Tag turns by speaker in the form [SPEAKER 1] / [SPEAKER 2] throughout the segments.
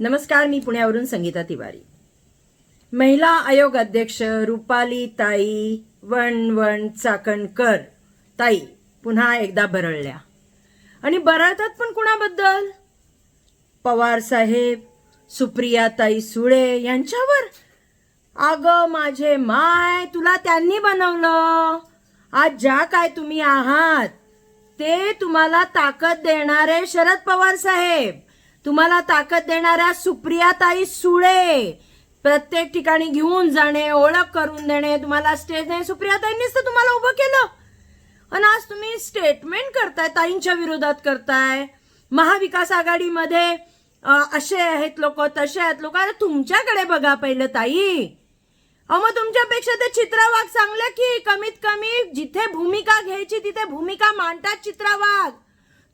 [SPEAKER 1] नमस्कार, मी पुण्यावरून संगीता तिवारी. महिला आयोग अध्यक्ष रुपाली ताई वण चाकणकर ताई पुन्हा एकदा बरळल्या. आणि बरळतात पण कुणाबद्दल? पवार साहेब, सुप्रिया ताई सुळे यांच्यावर. अगं माझे माय, तुला त्यांनी बनवलं. आज ज्या काय तुम्ही आहात ते तुम्हाला ताकद देणारे शरद पवार साहेब, तुम्हाला ताकद देणाऱ्या सुप्रियाताई सुळे, प्रत्येक ठिकाणी घेऊन जाणे, ओळख करून देणे, तुम्हाला स्टेजने सुप्रियाताईंनीच तर तुम्हाला उभं केलं. आणि आज तुम्ही स्टेटमेंट करताय, ताईंच्या विरोधात करताय. महाविकास आघाडीमध्ये असे आहेत लोक, तसे आहेत लोक. अरे तुमच्याकडे बघा पहिलं ताई. मग तुमच्यापेक्षा ते चित्रा वाघ चांगल्या की कमीत कमी जिथे भूमिका घ्यायची तिथे भूमिका मांडतात चित्रा वाघ.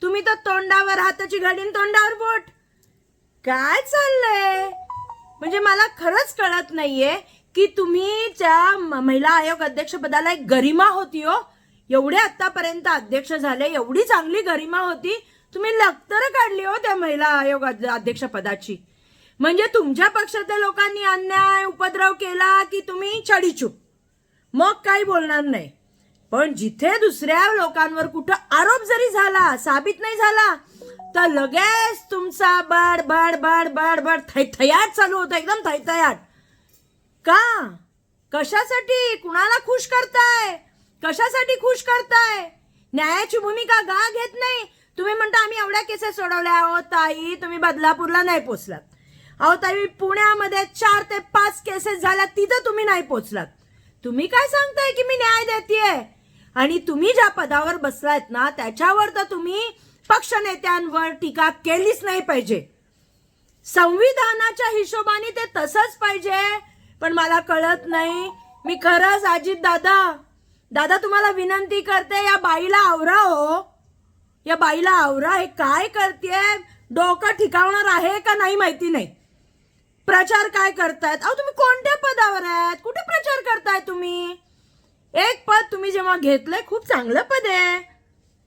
[SPEAKER 1] तुम्ही तर तोंडावर हाताची घडी, तोंडावर बोट. काय चाललंय? म्हणजे मला खरंच कळत नाहीये की तुम्ही त्या महिला आयोग अध्यक्ष पदाला एक गरिमा होती हो. एवढे आतापर्यंत अध्यक्ष झाले, एवढी चांगली गरिमा होती, तुम्ही लक्तर काढली हो त्या महिला आयोग अध्यक्ष पदाची. म्हणजे तुमच्या पक्षातल्या लोकांनी अन्याय उपद्रव केला की तुम्ही छडीचूप, मग काही बोलणार नाही. पण जिथे दुसऱ्या लोकांवर कुठं आरोप जरी झाला, साबित नाही झाला, तर लगेच तुमचा बड बड बड बड बड थैथयाट चालू होतं, एकदम थैथयाट. का? कशासाठी? कुणाला खुश करताय? कशासाठी खुश करताय? न्यायाची भूमिका का घेत नाही? तुम्ही म्हणता आम्ही एवढ्या केसेस सोडवल्या. अहो ताई, तुम्ही बदलापूरला नाही पोचलात. अहो ताई, पुण्यामध्ये 4 ते 5 केसेस झाल्या, तिथं तुम्ही नाही पोचलात. तुम्ही काय सांगताय की मी न्याय देतेय? आणि तुम्ही ज्या पदावर बसलायत ना, त्याच्यावर तर तुम्ही पक्ष नेत्यांवर टीका केलीच नाही पाहिजे. संविधानाच्या हिशोबाने ते तसंच पाहिजे. पण मला कळत नाही. मी खरंच अजित दादा तुम्हाला विनंती करते, या बाईला आवरा हो. या बाईला आवरा. हे काय करतेय? डोकं ठिकावणार आहे का नाही माहिती नाही. प्रचार काय करतायत? अहो तुम्ही कोणत्या पदावर आहेत? कुठे प्रचार करताय तुम्ही? एक पद तुम्ही जेव्हा घेतलंय, खूप चांगलं पद आहे.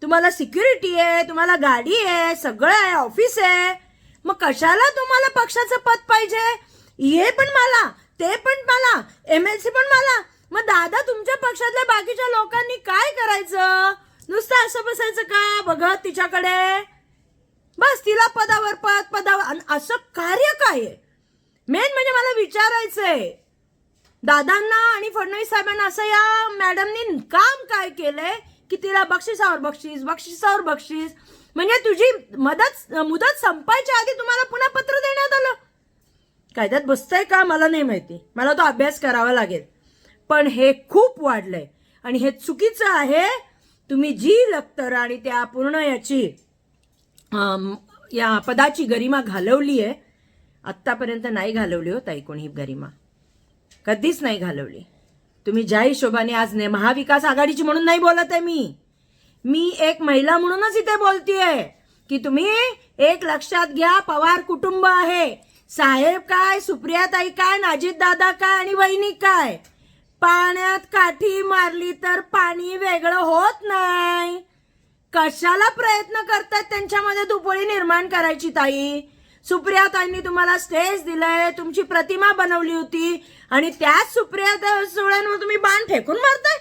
[SPEAKER 1] तुम्हाला सिक्युरिटी आहे, तुम्हाला गाडी आहे, सगळं आहे, ऑफिस आहे. मग कशाला तुम्हाला पक्षाचं पद पाहिजे? हे पण मला, ते पण मला, MLC पण मला. मग दादा, तुमच्या पक्षातल्या बाकीच्या लोकांनी काय करायचं? नुसतं असं बसायचं का बघत तिच्याकडे? बस तिला पदावर असं कार्य काय आहे? मेन म्हणजे मला विचारायचंय दादांना आणि फडणवीस साहेबांना, असं या मॅडमनी काम काय केलंय की तिला बक्षिसावर बक्षीस. म्हणजे तुझी मुदत संपायच्या आधी तुम्हाला पुन्हा पत्र देण्यात आलं. कायद्यात बसतंय का मला नाही माहिती, मला तो अभ्यास करावा लागेल. पण हे खूप वाढलंय आणि हे चुकीचं आहे. तुम्ही जी लक्तर आणि त्या पूर्ण याची या पदाची गरिमा घालवली आहे, आत्तापर्यंत नाही घालवली हो ताई कोणी गरिमा, कधीच नाही घालवली. तुम्ही ज्या हिशोबाने आज महाविकास आघाडीची म्हणून नाही बोलत आहे, मी एक महिला म्हणूनच इथे बोलतीये की तुम्ही एक लक्षात घ्या, पवार कुटुंब आहे. साहेब काय, सुप्रियाताई काय, अजित दादा काय आणि वहिनी काय. पाण्यात काठी मारली तर पाणी वेगळं होत नाही. कशाला प्रयत्न करतात त्यांच्यामध्ये दुपळी निर्माण करायची ताई? सुप्रियाताईंनी तुम्हाला स्टेज दिलंय, तुमची प्रतिमा बनवली होती आणि त्याच सुप्रिया सुळ्यांवर तुम्ही बाण फेकून मारताय.